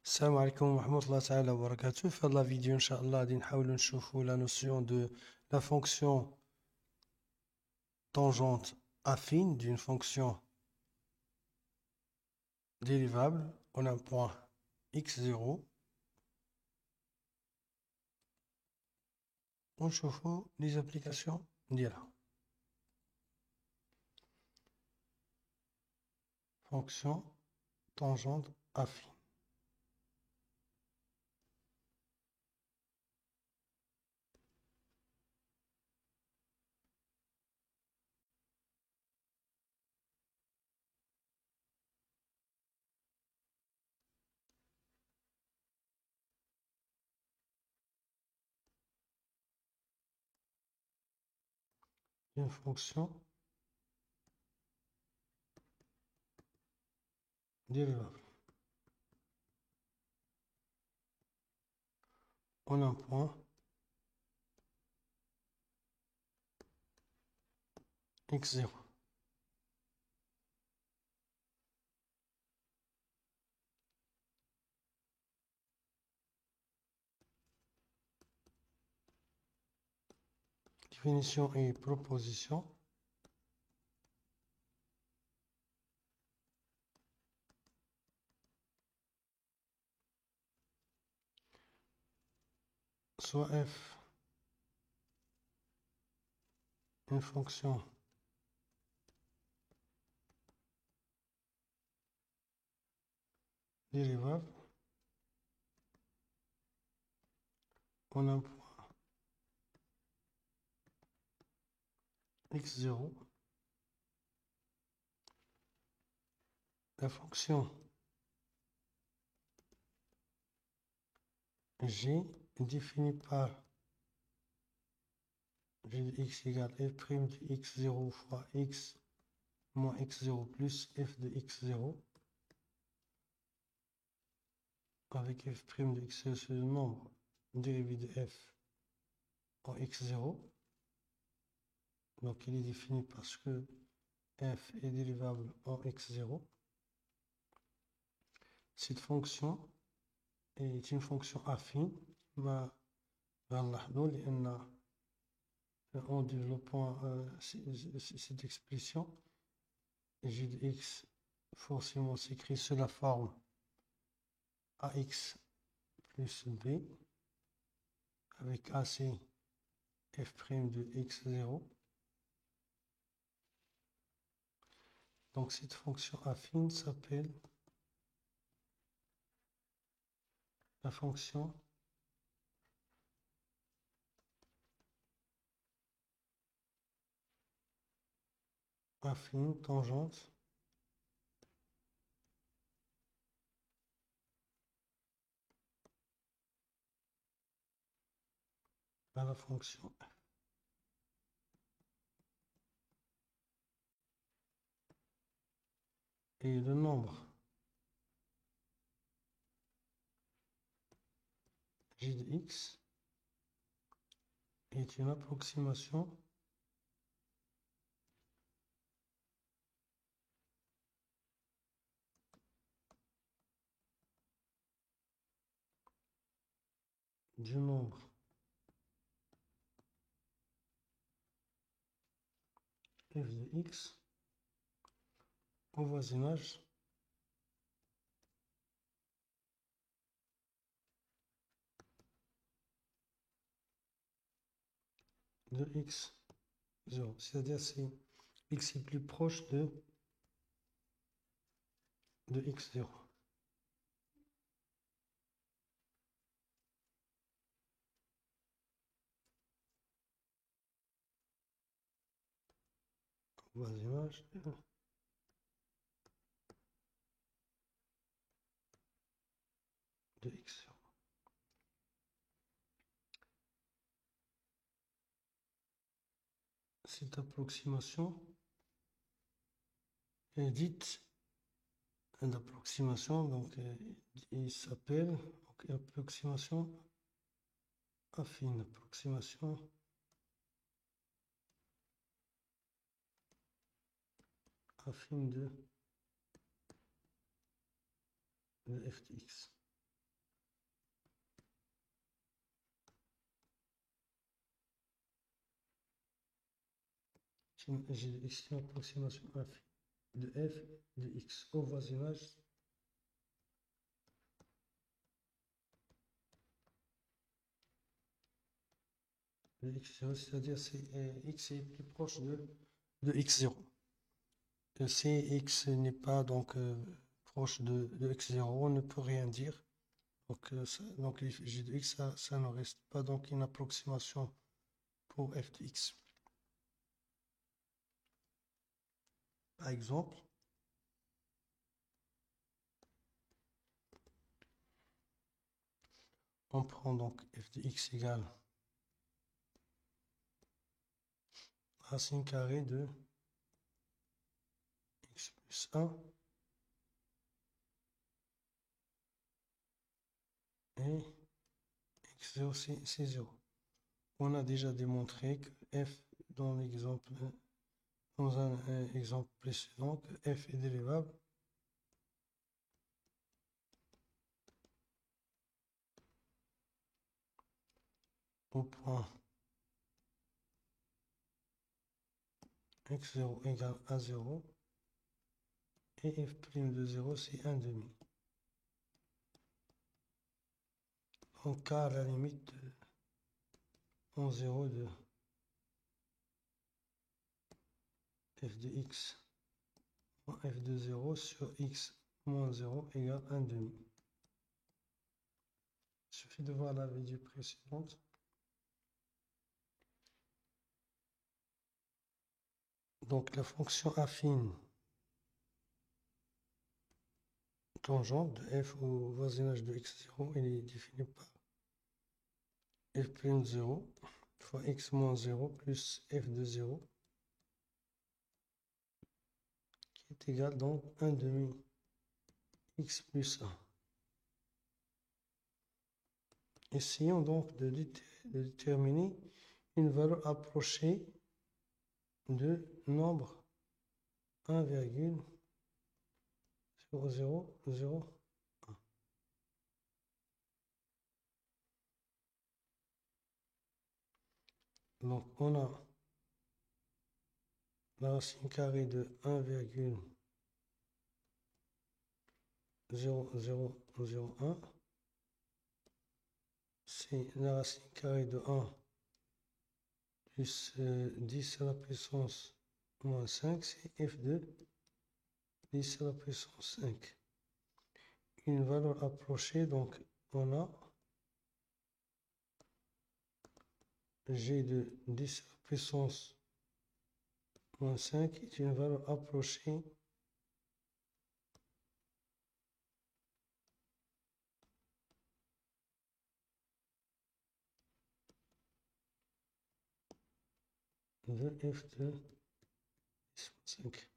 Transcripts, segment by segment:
السلام عليكم ورحمة الله تعالى وبركاته. في هذا الفيديو إن شاء الله غادي نحاولوا نشوفوا la notion de la fonction tangente affine d'une fonction dérivable. On a un point x0. ونشوفوا les applications ديالها. Fonction tangente affine. Une fonction dérivable. On a un point x0. Définition et proposition. Soit f une fonction dérivable. On a un point x0. La fonction g est définie par g de x égale f' de x0 fois x moins x0 plus f de x0, avec f' de x0 c'est le nombre dérivé de f en x0. Donc il est défini parce que f est dérivable en x0. Cette fonction est une fonction affine. En développant cette expression, g de x forcément s'écrit sous la forme ax plus b, avec ac f' de x0. Donc cette fonction affine s'appelle la fonction affine tangente à la fonction f. Et le nombre g de x est une approximation du nombre f de x au voisinage de x0. C'est-à-dire si x est plus proche de x0. Voisinage de x0. Cette approximation est dite d'approximation, donc il s'appelle approximation affine, approximation affine de f de x. G de x est une approximation affine de f de x au voisinage de x0, c'est-à-dire x est plus proche de x0. Si x n'est pas donc proche de x0, on ne peut rien dire. Donc g de x, ça ne reste pas donc une approximation pour f de x. Par exemple, on prend donc f de x égale racine carrée de x plus 1 et x0 c'est 0. On a déjà démontré que f dans l'exemple dans un exemple précédent que f est dérivable au point x0 égale à 0 et f' de 0 c'est 1 demi. Donc k à la limite en 0 de f de x moins f de 0 sur x moins 0 égale 1 demi. Il suffit de voir la vidéo précédente. Donc la fonction affine tangente de f au voisinage de x0, elle est définie par f' de 0 fois x moins 0 plus f de 0 qui est égal donc 1 demi x plus 1. Essayons donc de déterminer une valeur approchée de nombre 1,0001. Donc on a la racine carrée de 1,0001. C'est la racine carrée de 1 plus 10 à la puissance moins 5, c'est f de 10 à la puissance 5. Une valeur approchée, donc on a g de 10 à la puissance moins 5 est une valeur approchée de f de 5.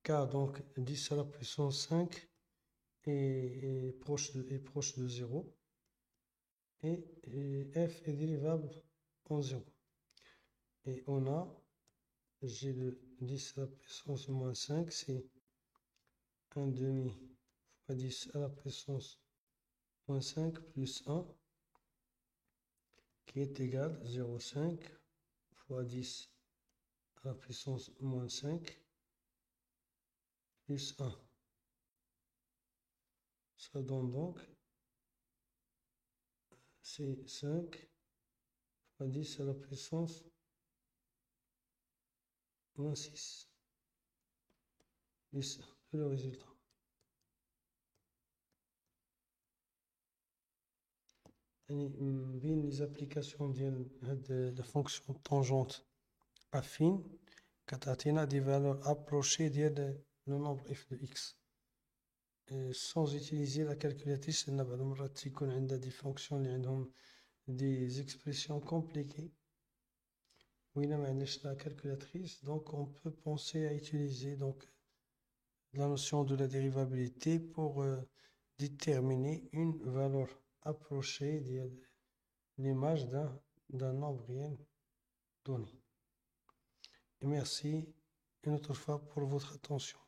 Car donc 10 à la puissance 5 est proche de 0 et f est dérivable en 0. Et on a g de 10 à la puissance moins 5, c'est 1 demi fois 10 à la puissance moins 5 plus 1 qui est égal à 0,5 fois 10 à la puissance moins 5 plus 1. Ça donne donc c'est 5 fois 10 à la puissance moins 6 plus 1. C'est le résultat. بين les applications de la fonction tangente affine كتعطينا des valeurs approchées ديال le nombre f de x. sans utiliser la calculatrice. لأن بعض المرات تيكون عندنا des fonctions اللي عندهم des expressions compliquées وإلا ما عندناش la calculatrice, donc on peut penser à utiliser donc la notion de la dérivabilité pour déterminer une valeur approchée de l'image d'un nombre réel donné. Et merci une autre fois pour votre attention.